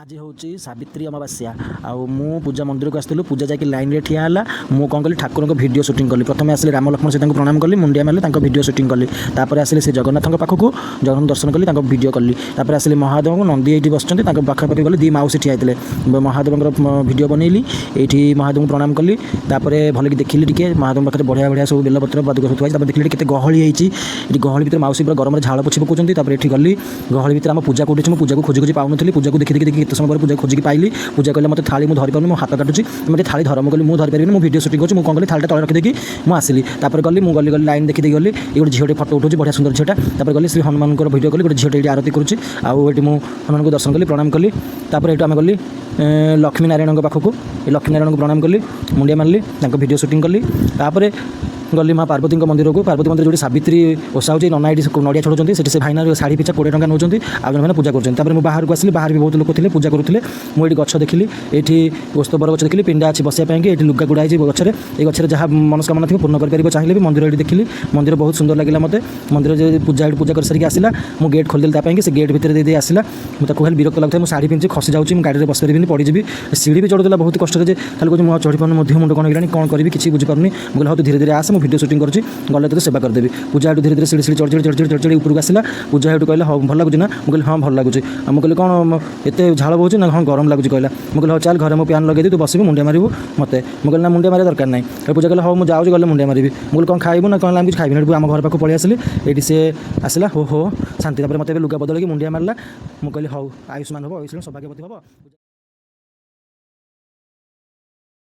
आज हूँ सावित्री अमावास्या आउ मु पूजा मंदिर को आसलु पूजा जाकि लाइन रे ठिया है मु कौन कली ठाकुर को भिडियो शूटिंग कली प्रथम आसले राम लक्ष्मण सीता को प्रणाम कली मुंडिया मारे भिडियो शूटिंग कली तापर आसले से जगन्नाथ पाखक जगन्नाथ दर्शन कली भिडियो कली तापर आसले महादेव को नंदी ये बस पाखापाखि गली दी माउसी ठिया होते महादेव भिडियो बनैली ये महादेव को प्रणाम कली तापर भल कि देखिली टे महादेव पाखे बढ़िया बढ़िया सब बेलपत्र पादुक सब देखिली केते गहली होती गहली भितर माउसी पूरा गरम झाड़ पोछी पकाउछन्ती ये गली गहली भितर आम पूजा कर पूजा को खोजी खोजी पाऊनी पूजा को देखी देखी केते समय पूजा खोजिक पाइली पूजा कहले मत थाली मुझे धरी पानी मो हाथ काटुची मत थाली धर मुझे मुझे धरी पारि मुझे भिडियो शूटिंग कर कौन कली थाली तले रखीदी मुझे आसली तापर गली मुझे गली गली लाइन देखी गली ये गोटे झीटे फटो उठाऊँ बढ़िया सुंदर झीटा तापर गली श्री हनुमान भिडियो कली गोटे झीटे ये आरती करुँची आउे मुझे हनुमान को दर्शन कली प्रणाम कली तापर ये आम गली लक्ष्मी नारायण पाखक लक्ष्मी नारायण को प्रणाम कली मुंडिया मारली भिडियो शूटिंग कली तापर गली माँ पार्वती मंदिर को पार्वती मंदिर जो सावित्री ओषा होती नना ये नड़िया छोड़ते से भाईना शाढ़ी पिछा 20 टंका नौ मैंने पूजा कर बाहर को आसली बाहर भी बहुत लोग थे पूजा करुले मुझे गछ देखिली ये ओस्त बर गछ देखिली पिंडा अच्छी बसाई ये लुगा गुड़ा है गचर ये गचर जहाँ मनस्कामना थी पूर्ण कर चाहिए भी मंदिर ये देखिली मंदिर बहुत सुंदर लगे मत मंदिर पूजा पूजा कर सारिक आसला मुझे गेट खोलदेली से गेट भितर दे आसला मुझे खाली विरक्त लगता है शाढ़ी पिंधि खसी जाऊँगी गाड़ी में बस पारि पड़जी सीढ़ी भी चढ़ुला बहुत कष्ट खाली कह चढ़ी पार मुंड कौन है कौन करी किसी बुझीपारे मुझे हाँ धीरे धीरे आस भिडियो शूटिंग करुँच गले तो सेवा करदेवी पूजा धीरे धीरे सीढ़ी सीढ़ी चढ़ चढ़ ऊपर आसला पूजा हेटू कहला हाँ भल लगुच ना मुझे हाँ भल लगुच मुझे कौन एत झाड़ बोझ ना हाँ गरम लगुच कहला मुझे हाँ चल घर मो प्यान लगे तू बस मुंडिया मारू मत मुझे ना मुंडिया मारे दरकार ना पूजा कहला हाँ मुझे जाऊँ गले मुंडिया मारि मुझे कौन खाइबू ना कौन कुछ खाइबी आम घर पाक पलि आसली ये सी आसला हो शांति लुगा बदल मुंडिया मारला मुझे हाँ आयुष्मान हम आयुष्मान सौभाग्यवती हम।